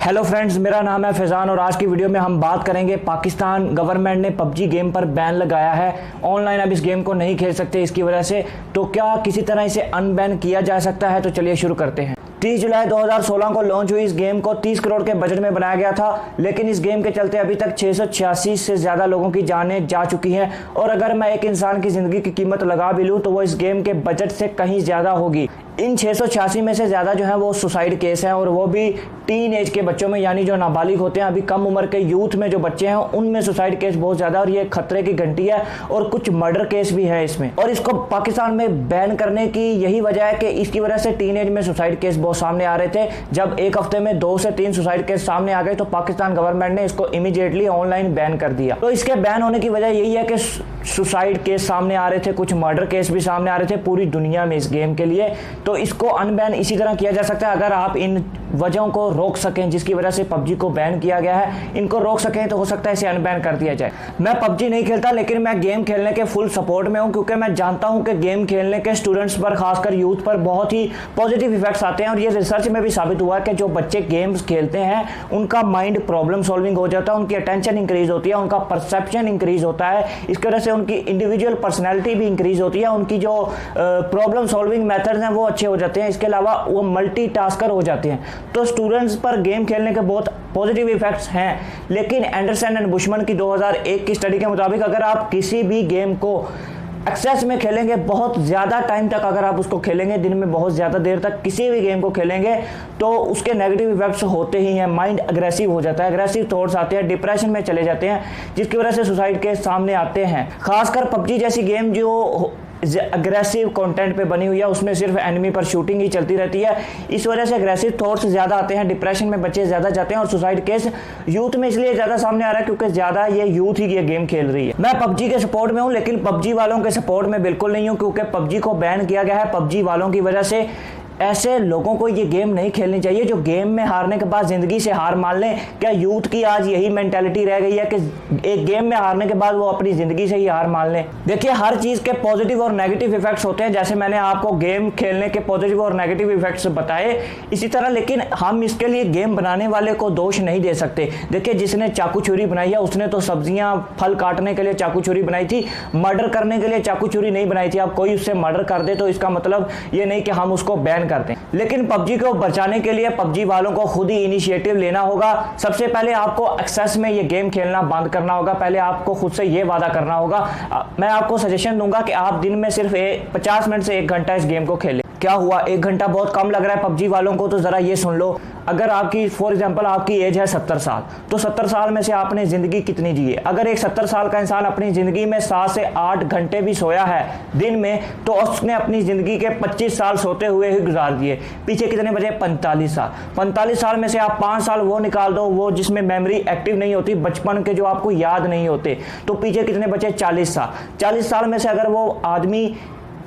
Hello friends, मेरा नाम है फैज़ान और आज की वीडियो में हम बात करेंगे पाकिस्तान गवर्नमेंट ने पबजी गेम पर बैन लगाया है। ऑनलाइन अब इस गेम को नहीं खेल सकते इसकी वजह से, तो क्या किसी तरह इसे अनबैन किया जा सकता है? तो चलिए शुरू करते हैं। 30 जुलाई 2016 को लॉन्च हुई इस गेम को 30 करोड़ के बजट में बनाया गया था, लेकिन इस गेम के चलते अभी तक 686 से ज़्यादा लोगों की जानें जा चुकी हैं। और अगर मैं एक इंसान की ज़िंदगी की कीमत लगा भी लूँ तो वो इस गेम के बजट से कहीं ज़्यादा होगी। इन 686 में से ज़्यादा जो है वो सुसाइड केस हैं, और वो भी टीन एज के बच्चों में, यानी जो नाबालिग होते हैं, अभी कम उम्र के यूथ में जो बच्चे हैं उनमें सुसाइड केस बहुत ज़्यादा, और ये खतरे की घंटी है। और कुछ मर्डर केस भी है इसमें, और इसको पाकिस्तान में बैन करने की यही वजह है कि इसकी वजह से टीन एज में सुसाइड केस बहुत सामने आ रहे थे। जब एक हफ्ते में 2 से 3 सुसाइड केस सामने आ गए तो पाकिस्तान गवर्नमेंट ने इसको इमीडिएटली ऑनलाइन बैन कर दिया। तो इसके बैन होने की वजह यही है कि सुसाइड केस सामने आ रहे थे, कुछ मर्डर केस भी सामने आ रहे थे पूरी दुनिया में इस गेम के लिए। तो इसको अनबैन इसी तरह किया जा सकता है अगर आप इन वजहों को रोक सकें जिसकी वजह से पबजी को बैन किया गया है, इनको रोक सकें तो हो सकता है इसे अनबैन कर दिया जाए। मैं पबजी नहीं खेलता, लेकिन मैं गेम खेलने के फुल सपोर्ट में हूं, क्योंकि मैं जानता हूं कि गेम खेलने के स्टूडेंट्स पर, खासकर यूथ पर बहुत ही पॉजिटिव इफेक्ट्स आते हैं। और ये रिसर्च में भी साबित हुआ कि जो बच्चे गेम्स खेलते हैं उनका माइंड प्रॉब्लम सॉल्विंग हो जाता है, उनकी अटेंशन इंक्रीज होती है, उनका परसेप्शन इंक्रीज होता है। इसकी वजह से उनकी इंडिविजुअल पर्सनैलिटी भी इंक्रीज होती है, उनकी जो प्रॉब्लम सॉल्विंग मेथड्स हैं वो अच्छे हो जाते हैं। इसके अलावा वो मल्टीटास्कर हो जाते हैं। तो स्टूडेंट्स पर गेम खेलने के बहुत पॉजिटिव इफेक्ट्स हैं, लेकिन एंडरसन एंड बुशमन की 2001 की स्टडी के मुताबिक अगर आप किसी भी गेम को एक्सेस में खेलेंगे, बहुत ज़्यादा टाइम तक अगर आप उसको खेलेंगे, दिन में बहुत ज़्यादा देर तक किसी भी गेम को खेलेंगे, तो उसके नेगेटिव इफेक्ट्स होते ही हैं। माइंड अग्रेसिव हो जाता है, अग्रेसिव थॉट्स आते हैं, डिप्रेशन में चले जाते हैं, जिसकी वजह से सुसाइड के सामने आते हैं। खासकर पबजी जैसी गेम जो अग्रेसिव कंटेंट पे बनी हुई है, उसमें सिर्फ एनिमी पर शूटिंग ही चलती रहती है। इस वजह से अग्रेसिव थॉट्स ज़्यादा आते हैं, डिप्रेशन में बच्चे ज़्यादा जाते हैं, और सुसाइड केस यूथ में इसलिए ज़्यादा सामने आ रहा है क्योंकि ज़्यादा ये यूथ ही ये गेम खेल रही है। मैं पबजी के सपोर्ट में हूँ, लेकिन पबजी वालों के सपोर्ट में बिल्कुल नहीं हूँ, क्योंकि पबजी को बैन किया गया है। पबजी वालों की वजह से ऐसे लोगों को ये गेम नहीं खेलनी चाहिए जो गेम में हारने के बाद ज़िंदगी से हार मान लें। क्या यूथ की आज यही मेंटालिटी रह गई है कि एक गेम में हारने के बाद वो अपनी ज़िंदगी से ही हार मान लें? देखिए, हर चीज़ के पॉजिटिव और नेगेटिव इफेक्ट्स होते हैं, जैसे मैंने आपको गेम खेलने के पॉजिटिव और नेगेटिव इफेक्ट्स बताए, इसी तरह लेकिन हम इसके लिए गेम बनाने वाले को दोष नहीं दे सकते। देखिए, जिसने चाकू छुरी बनाई है उसने तो सब्जियाँ फल काटने के लिए चाकू छुरी बनाई थी, मर्डर करने के लिए चाकू छुरी नहीं बनाई थी। अब कोई उससे मर्डर कर दे तो इसका मतलब ये नहीं कि हम उसको बैन कर दें। लेकिन पबजी को बचाने के लिए पबजी वालों को खुद ही इनिशिएटिव लेना होगा। सबसे पहले आपको एक्सेस में ये गेम खेलना बंद करना होगा। पहले आपको खुद से ये वादा करना होगा। मैं आपको सजेशन दूंगा कि आप दिन में सिर्फ 50 मिनट से 1 घंटा इस गेम को खेलें। क्या हुआ, 1 घंटा बहुत कम लग रहा है पबजी वालों को? तो ज़रा ये सुन लो, अगर आपकी फॉर एग्जांपल आपकी एज है 70 साल, तो 70 साल में से आपने ज़िंदगी कितनी जी है? अगर एक 70 साल का इंसान अपनी ज़िंदगी में 7 से 8 घंटे भी सोया है दिन में, तो उसने अपनी ज़िंदगी के 25 साल सोते हुए ही गुजार दिए। पीछे कितने बचे? 45 साल। 45 साल में से आप 5 साल वो निकाल दो, वो जिसमें मेमोरी एक्टिव नहीं होती, बचपन के जो आपको याद नहीं होते, तो पीछे कितने बचे? 40 साल। 40 साल में से अगर वो आदमी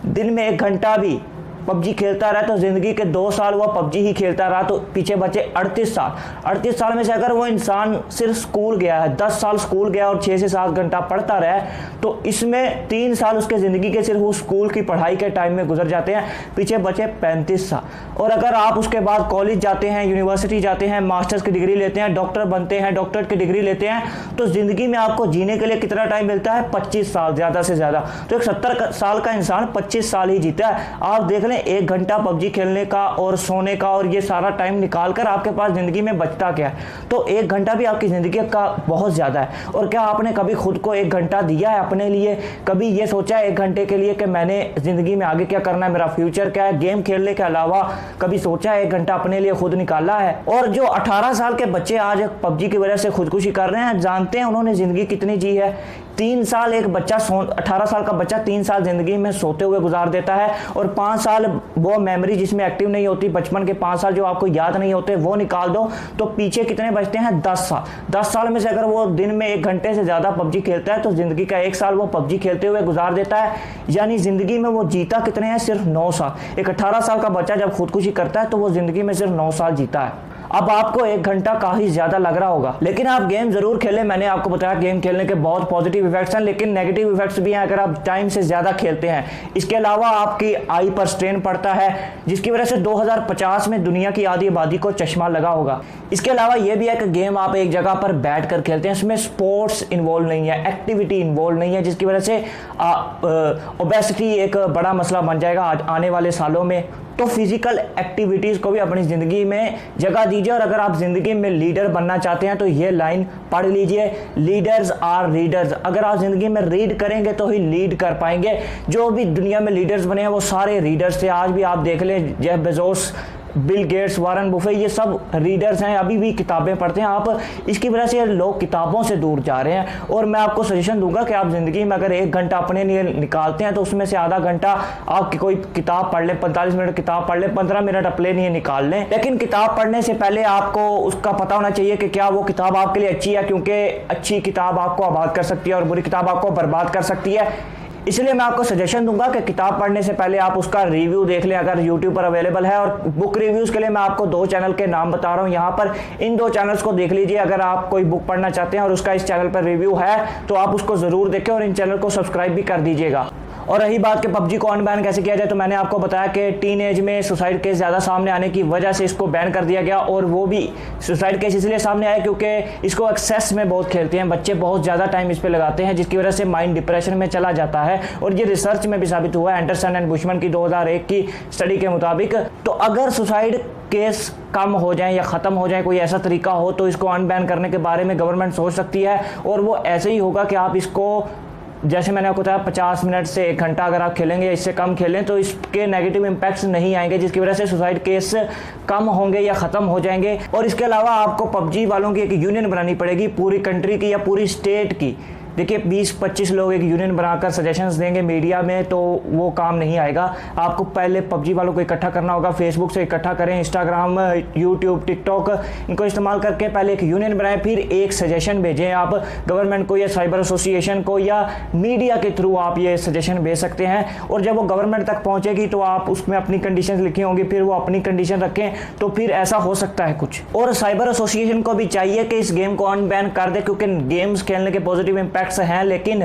दिन में 1 घंटा भी पबजी खेलता रहा तो ज़िंदगी के 2 साल वो पबजी ही खेलता रहा, तो पीछे बचे 38 साल। 38 साल में से अगर वो इंसान सिर्फ स्कूल गया है, 10 साल स्कूल गया और 6 से 7 घंटा पढ़ता रहा, तो इसमें 3 साल उसके ज़िंदगी के सिर्फ उस स्कूल की पढ़ाई के टाइम में गुजर जाते हैं। पीछे बचे 35 साल। और अगर आप उसके बाद कॉलेज जाते हैं, यूनिवर्सिटी जाते हैं, मास्टर्स की डिग्री लेते हैं, डॉक्टर बनते हैं, डॉक्टरेट की डिग्री लेते हैं, तो ज़िंदगी में आपको जीने के लिए कितना टाइम मिलता है? 25 साल ज़्यादा से ज़्यादा। तो एक 70 साल का इंसान 25 साल ही जीता है। आप देख लें, 1 घंटा पबजी खेलने का और सोने का और ये सारा टाइम निकालकर आपके पास जिंदगी में बचता क्या है? तो 1 घंटा भी आपकी जिंदगी का बहुत ज्यादा है। और क्या आपने कभी खुद को 1 घंटा दिया है अपने लिए? कभी ये सोचा है 1 घंटे के लिए कि मैंने जिंदगी में आगे क्या करना है, मेरा फ्यूचर क्या है? गेम खेलने के अलावा कभी सोचा है 1 घंटा अपने लिए खुद निकाला है? और जो 18 साल के बच्चे आज पबजी की वजह से खुदकुशी कर रहे हैं, जानते हैं उन्होंने जिंदगी कितनी जी है? 3 साल एक बच्चा 18 साल का बच्चा 3 साल जिंदगी में सोते हुए गुजार देता है, और 5 साल वो मेमोरी जिसमें एक्टिव नहीं होती, बचपन के 5 साल जो आपको याद नहीं होते, वो निकाल दो, तो पीछे कितने बचते हैं? 10 साल। 10 साल में से अगर वो दिन में 1 घंटे से ज़्यादा पबजी खेलता है तो ज़िंदगी का 1 साल वो पबजी खेलते हुए गुजार देता है। यानी ज़िंदगी में वो जीता कितने हैं? सिर्फ 9 साल। एक 18 साल का बच्चा जब खुदकुशी करता है तो वो ज़िंदगी में सिर्फ 9 साल जीता है। अब आपको 1 घंटा काफी ज्यादा लग रहा होगा, लेकिन आप गेम जरूर खेलें। मैंने आपको बताया गेम खेलने के बहुत पॉजिटिव इफेक्ट्स हैं, लेकिन नेगेटिव इफेक्ट्स भी हैं अगर आप टाइम से ज्यादा खेलते हैं। इसके अलावा आपकी आई पर स्ट्रेन पड़ता है, जिसकी वजह से 2050 में दुनिया की आधी आबादी को चश्मा लगा होगा। इसके अलावा यह भी है कि गेम आप एक जगह पर बैठ कर खेलते हैं, इसमें स्पोर्ट्स इन्वॉल्व नहीं है, एक्टिविटी इन्वॉल्व नहीं है, जिसकी वजह से ओबेसिटी एक बड़ा मसला बन जाएगा आने वाले सालों में। तो फिजिकल एक्टिविटीज़ को भी अपनी ज़िंदगी में जगह दीजिए। और अगर आप ज़िंदगी में लीडर बनना चाहते हैं तो ये लाइन पढ़ लीजिए, लीडर्स आर रीडर्स। अगर आप ज़िंदगी में रीड करेंगे तो ही लीड कर पाएंगे। जो भी दुनिया में लीडर्स बने हैं वो सारे रीडर्स थे। आज भी आप देख लें, Jeff Bezos, Bill Gates, Warren Buffett, ये सब रीडर्स हैं, अभी भी किताबें पढ़ते हैं। आप इसकी वजह से लोग किताबों से दूर जा रहे हैं। और मैं आपको सजेशन दूंगा कि आप ज़िंदगी में अगर 1 घंटा अपने लिए निकालते हैं तो उसमें से आधा घंटा आप कोई किताब पढ़ लें, 45 मिनट किताब पढ़ लें, 15 मिनट अपने लिए निकाल लें। लेकिन किताब पढ़ने से पहले आपको उसका पता होना चाहिए कि क्या वो किताब आपके लिए अच्छी है, क्योंकि अच्छी किताब आपको आबाद कर सकती है और बुरी किताब आपको बर्बाद कर सकती है। इसलिए मैं आपको सजेशन दूंगा कि किताब पढ़ने से पहले आप उसका रिव्यू देख लें, अगर YouTube पर अवेलेबल है। और बुक रिव्यूज़ के लिए मैं आपको 2 चैनल के नाम बता रहा हूं यहाँ पर, इन 2 चैनल्स को देख लीजिए। अगर आप कोई बुक पढ़ना चाहते हैं और उसका इस चैनल पर रिव्यू है तो आप उसको ज़रूर देखें और इन चैनल को सब्सक्राइब भी कर दीजिएगा। और रही बात कि पबजी को अनबैन कैसे किया जाए, तो मैंने आपको बताया कि टीन एज में सुसाइड केस ज़्यादा सामने आने की वजह से इसको बैन कर दिया गया। और वो भी सुसाइड केस इसलिए सामने आए क्योंकि इसको एक्सेस में बहुत खेलते हैं बच्चे, बहुत ज़्यादा टाइम इस पर लगाते हैं, जिसकी वजह से माइंड डिप्रेशन में चला जाता है। और ये रिसर्च में भी साबित हुआ है, एंडरसन एंड बुशमैन की 2001 की स्टडी के मुताबिक। तो अगर सुसाइड केस कम हो जाए या ख़त्म हो जाए, कोई ऐसा तरीका हो, तो इसको अनबैन करने के बारे में गवर्नमेंट सोच सकती है। और वो ऐसे ही होगा कि आप इसको, जैसे मैंने आपको बताया, 50 मिनट से 1 घंटा अगर आप खेलेंगे, इससे कम खेलें तो इसके नेगेटिव इम्पैक्ट्स नहीं आएंगे, जिसकी वजह से सुसाइड केस कम होंगे या ख़त्म हो जाएंगे। और इसके अलावा आपको पबजी वालों की एक यूनियन बनानी पड़ेगी, पूरी कंट्री की या पूरी स्टेट की। देखिए 20-25 लोग एक यूनियन बनाकर सजेशंस देंगे मीडिया में तो वो काम नहीं आएगा। आपको पहले पबजी वालों को इकट्ठा करना होगा, फेसबुक से इकट्ठा करें, इंस्टाग्राम, यूट्यूब, टिकटॉक, इनको इस्तेमाल करके पहले एक यूनियन बनाएं, फिर एक सजेशन भेजें आप गवर्नमेंट को या साइबर एसोसिएशन को, या मीडिया के थ्रू आप ये सजेशन भेज सकते हैं। और जब वो गवर्नमेंट तक पहुँचेगी तो आप उसमें अपनी कंडीशन लिखी होंगी, फिर वो अपनी कंडीशन रखें, तो फिर ऐसा हो सकता है कुछ। और साइबर एसोसिएशन को भी चाहिए कि इस गेम को अनबैन कर दे, क्योंकि गेम्स खेलने के पॉजिटिव इम्पैक्ट हैं, लेकिन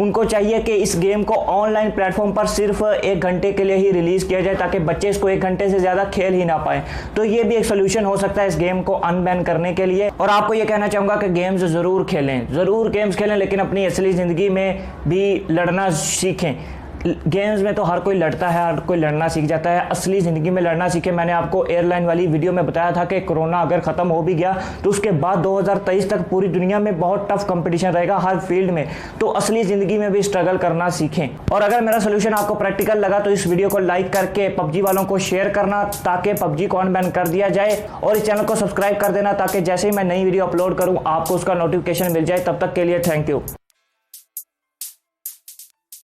उनको चाहिए कि इस गेम को ऑनलाइन प्लेटफॉर्म पर सिर्फ 1 घंटे के लिए ही रिलीज किया जाए, ताकि बच्चे इसको 1 घंटे से ज्यादा खेल ही ना पाए। तो ये भी एक सोल्यूशन हो सकता है इस गेम को अनबैन करने के लिए। और आपको ये कहना चाहूंगा कि गेम्स जरूर खेलें, जरूर गेम्स खेलें, लेकिन अपनी असली जिंदगी में भी लड़ना सीखें। गेम्स में तो हर कोई लड़ता है, हर कोई लड़ना सीख जाता है, असली ज़िंदगी में लड़ना सीखे। मैंने आपको एयरलाइन वाली वीडियो में बताया था कि कोरोना अगर ख़त्म हो भी गया तो उसके बाद 2023 तक पूरी दुनिया में बहुत टफ कंपटीशन रहेगा हर फील्ड में। तो असली ज़िंदगी में भी स्ट्रगल करना सीखें। और अगर मेरा सोल्यूशन आपको प्रैक्टिकल लगा तो इस वीडियो को लाइक करके पबजी वालों को शेयर करना, ताकि पबजी को अनबैन कर दिया जाए। और इस चैनल को सब्सक्राइब कर देना, ताकि जैसे ही मैं नई वीडियो अपलोड करूँ आपको उसका नोटिफिकेशन मिल जाए। तब तक के लिए थैंक यू।